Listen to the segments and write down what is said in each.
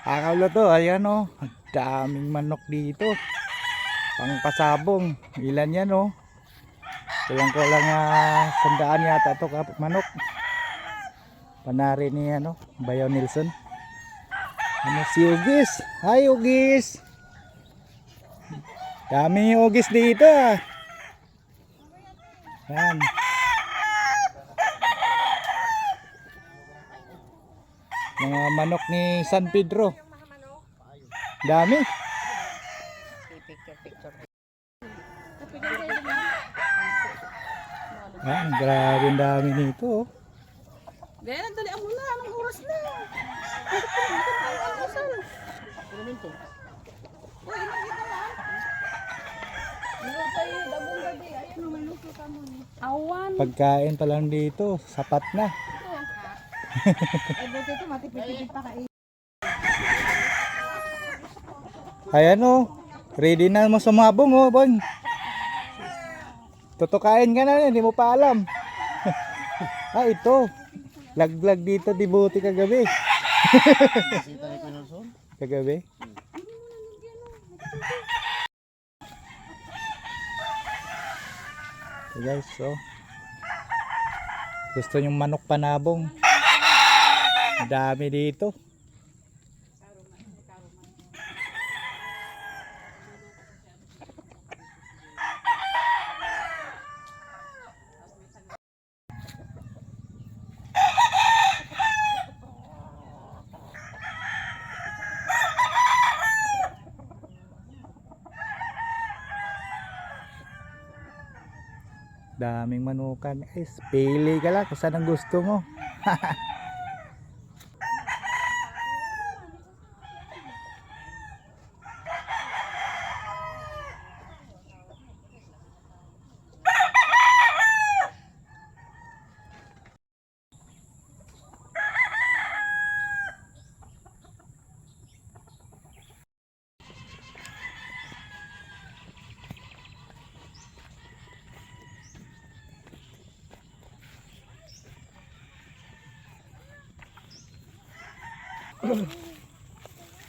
Akala to, ayan o. Daming manok dito. Pangpasabong. Ilan yan o. Kulang sandaan yata to manok. Panari ni ano, Bayaw Nilsson. Ano si Ugis? Hi Ugis. Daming Ugis dito ah. Yan. Mga manok ni San Pedro. Dami. Yan, grabe ang dami nito. Gaya na, dali mo na. Anong oras na? Awan. Pagkain pa lang dito, sapat na. Eh, buti ito, matipid-tipid pa kain. Ayan o, ready na mo sumabong o, Bon. Tutukain ka na, hindi mo pa alam. Ah, ito. Laglag dito, di buti kagabi. Kagabi. So guys, so gusto yung manok panabong. Dami dito. Daming manukan. Guys, pili ka lang kung saan ang gusto mo.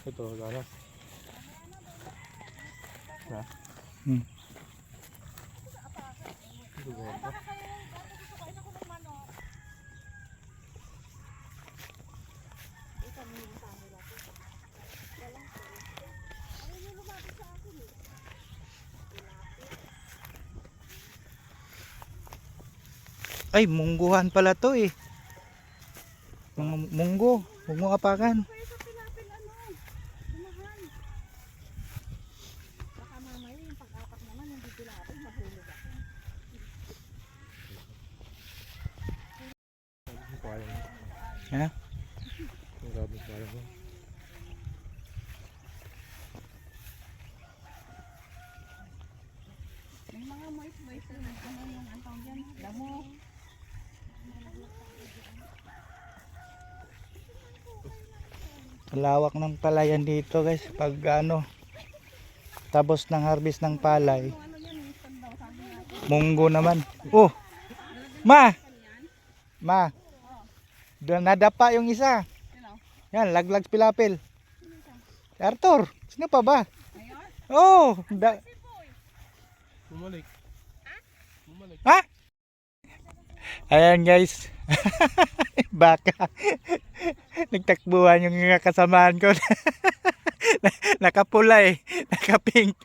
Ito, garas. Ha? Ito, garas. Ay, mungguhan pala to eh. Mga munggo. Huwag mo apakan. Ha? May mga moist-moist na yung antong dyan. Damo. Lawak ng palayan dito guys. Pag ano, tapos ng harvest ng palay, munggo naman. Oh! Ma! Ma! Nadapa yung isa. Yan, laglag pilapil. Arthur, sino pa ba? Oh! Bumalik. Ha? Ayan guys. Baka. Nagtakbuhan yung mga kasamaan ko. Nakapula eh. Nakapink.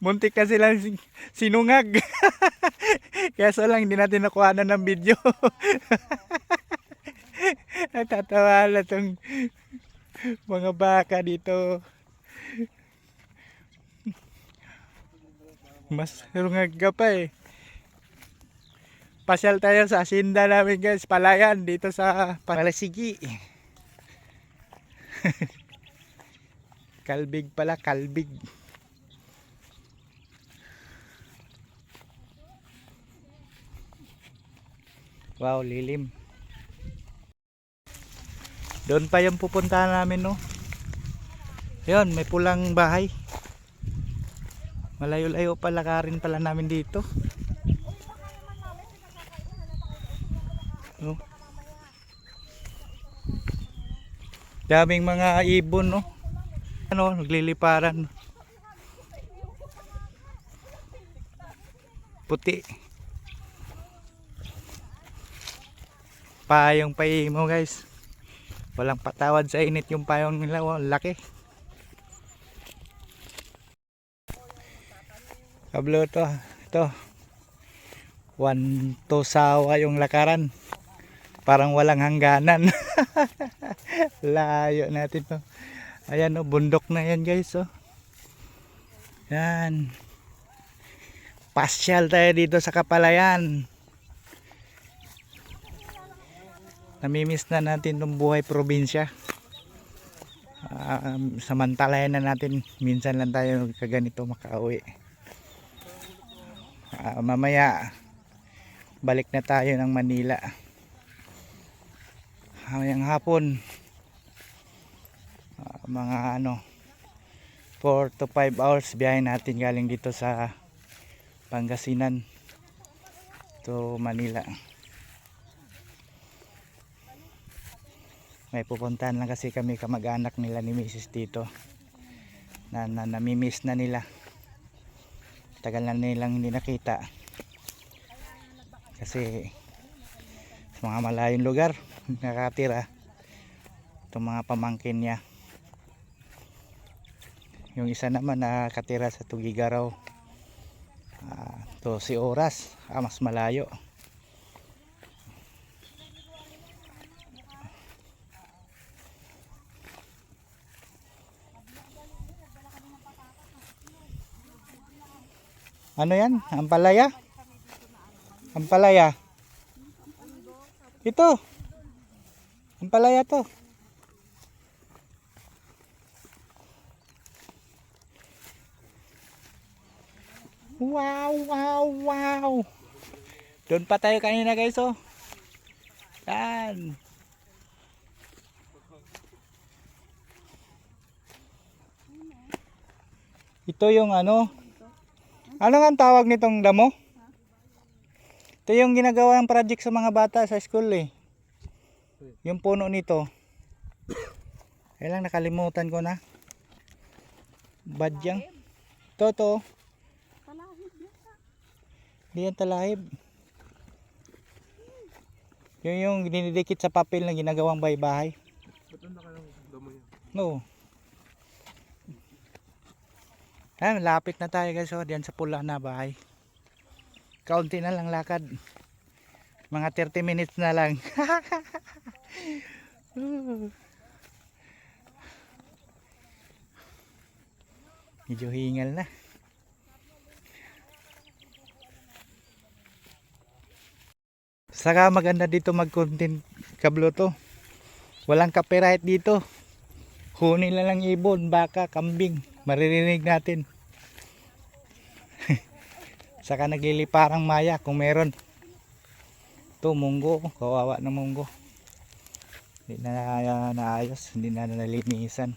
Muntik na silang sinungag. Kaya so lang hindi natin nakuhanan ng video. Natatawa na itong mga baka dito. Mas rungag ka pa eh. Pasyal tayo sa asinda namin guys. Palayan dito sa Palasigi. Kalbig pala, kalbig. Wow, lilim. Doon pa yung pupuntahan namin no. Ayun, may pulang bahay. Malayo-layo pala karin pala namin dito. No. Daming mga ibon, no? Ano, nagliliparan. Puti. Payong mo guys. Walang patawad sa init yung payong nila. Oh, laki. Kablo to. Ito. 1 to sawa yung lakaran. Parang walang hangganan. Layo natin to. Ayan oh, bundok na yan guys oh. Yan. Pasyal tayo dito sa Kapalayan. Namimiss na natin itong buhay probinsya. Samantalayan na natin. Minsan lang tayo kaganito makauwi. Mamaya balik na tayo ng Manila. Ngayong hapon mga 4 to 5 hours biyahe natin galing dito sa Pangasinan to Manila. May pupuntahan lang kasi kami kamag-anak nila ni Mrs. dito na namimiss na nila. Tagal na nilang hindi nakita kasi sa mga malayong lugar nakatira itong mga pamangkin niya. Yung isa naman nakatira sa Tugigaraw, 12 oras, mas malayo. Ano yan? Ampalaya? Ampalaya. Ito. Ampalaya to. Wow, wow, wow. Doon pa tayo kanina guys oh. Yan. Ito yung ano nga ang tawag nitong damo? Ito yung ginagawa ng project sa mga bata sa school eh. Yung puno nito. Kailang nakalimutan ko na. Badyang. Ito. Hindi yan talahib. Yung dinidikit sa papel na ginagawang bahay-bahay. Ba't ang laki ng damo niya? No. Lapit na tayo guys oh, diyan sa pula na bahay. Kaunti na lang lakad. Mga 30 minutes na lang. Medyo hingal na. Saka maganda dito mag-content kablo to. Walang copyright dito. Huni lang ibon, baka, kambing. Maririnig natin. Saka nagliliparang maya kung meron. Ito munggo, kawawa na munggo. Hindi na naayos, hindi na nalinisan.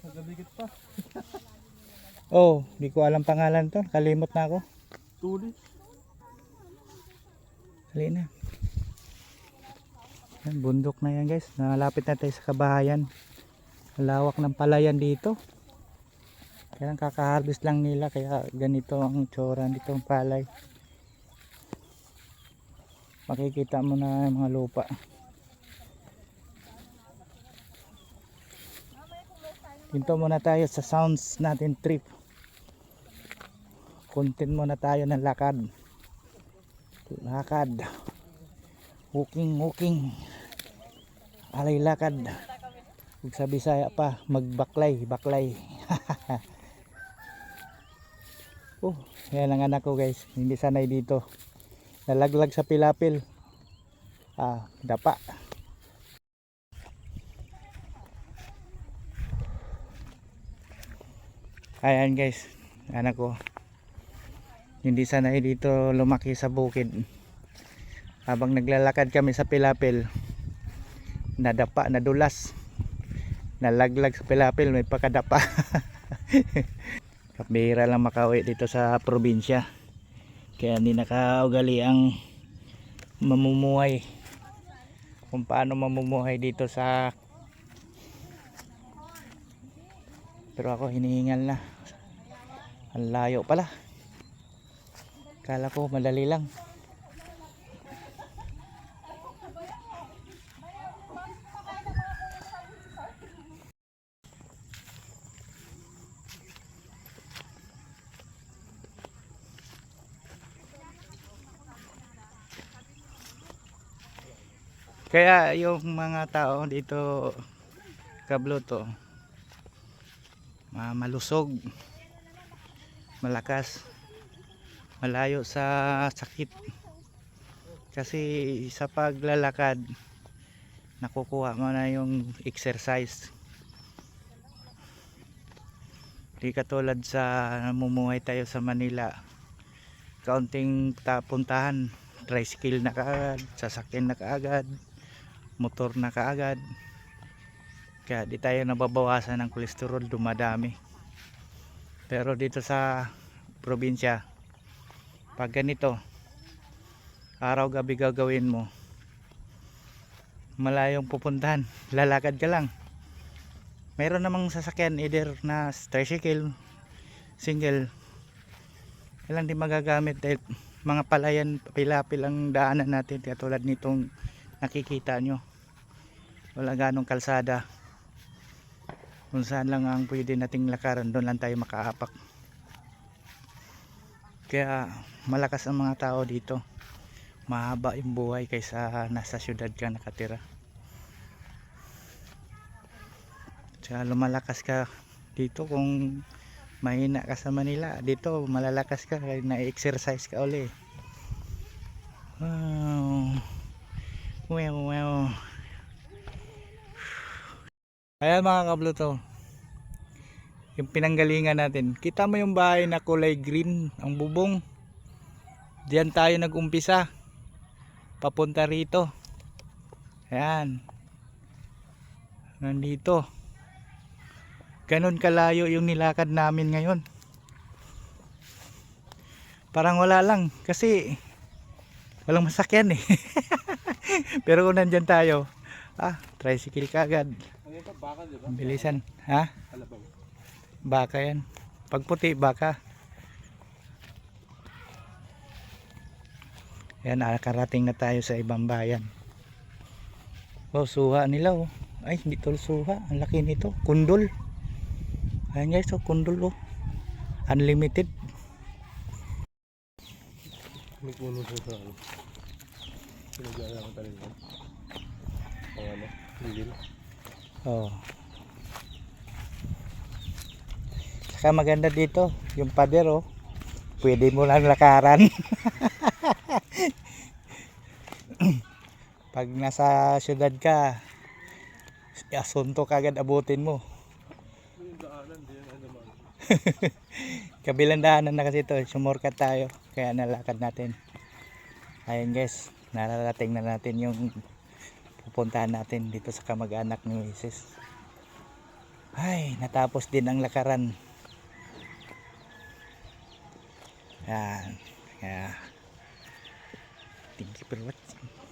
Nagabigit pa. Oh, di ko alam pangalan to. Kalimot na ako. Tulis. Hali na. Yan, bundok na yan guys. Nalapit na tayo sa kabahayan. Lawak ng palayan dito. Kaya kaka-harvest lang nila. Kaya ganito ang tsura dito ang palay. Makikita mo na yung mga lupa. Hinto muna tayo sa sounds natin trip. Content muna tayo ng lakad. Lakad. Walking. Alay lakad. Huwag sa Bisaya pa, magbaklay. Yan ang anak ko guys. Hindi sanay dito. Nalaglag sa pilapil. Dapa. Ayan guys, anak ko. Hindi sanay dito lumaki sa bukid. Habang naglalakad kami sa Pilapil, nadapa, nadulas, nalaglag sa Pilapil, may pakadapa. Kapira lang makauwi dito sa probinsya. Kaya hindi nakaugali ang mamumuhay. Kung paano mamumuhay dito sa... Pero ako hinihingal na. Ang layo pala. Kala ko madali lang. Kaya yung mga tao dito Kabloto malusog, malakas, malayo sa sakit. Kasi sa paglalakad nakukuha mo na yung exercise. Di katulad sa namumuhay tayo sa Manila, kaunting puntahan, tricycle na kaagad, sasakyan na kaagad, motor na kaagad. Kaya di tayo nababawasan ng kolesterol, dumadami. Pero dito sa probinsya, pag ganito araw gabi gagawin mo, malayong pupuntahan, lalakad ka lang. Mayroon namang sasakyan either na tricycle, single, kailan di magagamit dahil mga palayan, Pilapil ang daanan natin. Katulad nitong nakikita nyo, wala ganong kalsada. Kung saan lang ang pwede nating lakaran, doon lang tayo makaapak. Kaya malakas ang mga tao dito, mahaba yung buhay kaysa nasa syudad ka nakatira. Kaya lumalakas ka dito. Kung mahina ka sa Manila, dito malalakas ka, na-exercise ka uli. Wow. Wow. Ayan mga kabluto, yung pinanggalingan natin. Kita mo yung bahay na kulay green ang bubong. Diyan tayo nag-umpisa papunta rito. Ayan, nandito. Ganon kalayo yung nilakad namin ngayon. Parang wala lang kasi walang masakyan eh. Pero kung nandyan tayo, tricycle ka agad. Baka, di ba? Bilisan, ha? Kalabaw. Baka yan. Pag puti, baka. Yan, nakarating na tayo sa ibang bayan. Oh, suha nila oh. Ay, hindi to suha. Ang laki nito. Kundol. Ayan guys, oh, kundol oh. Unlimited. May puno po sa ano. Pinagaya ko talaga. Pang ano, hilil. Oh. Saka maganda dito, yung pader oh. Pwede mo lang lakaran. Pag nasa syudad ka, asunto kagad abutin mo. Yung daanan, di yan naman. Kabilang daanan na kasi ito, sumorkat tayo, kaya nalakad natin. Ayun guys, nararating na natin yung pupuntahan natin dito sa kamag-anak ni Mrs. Ay, natapos din ang lakaran. Yan. Thank you for watching.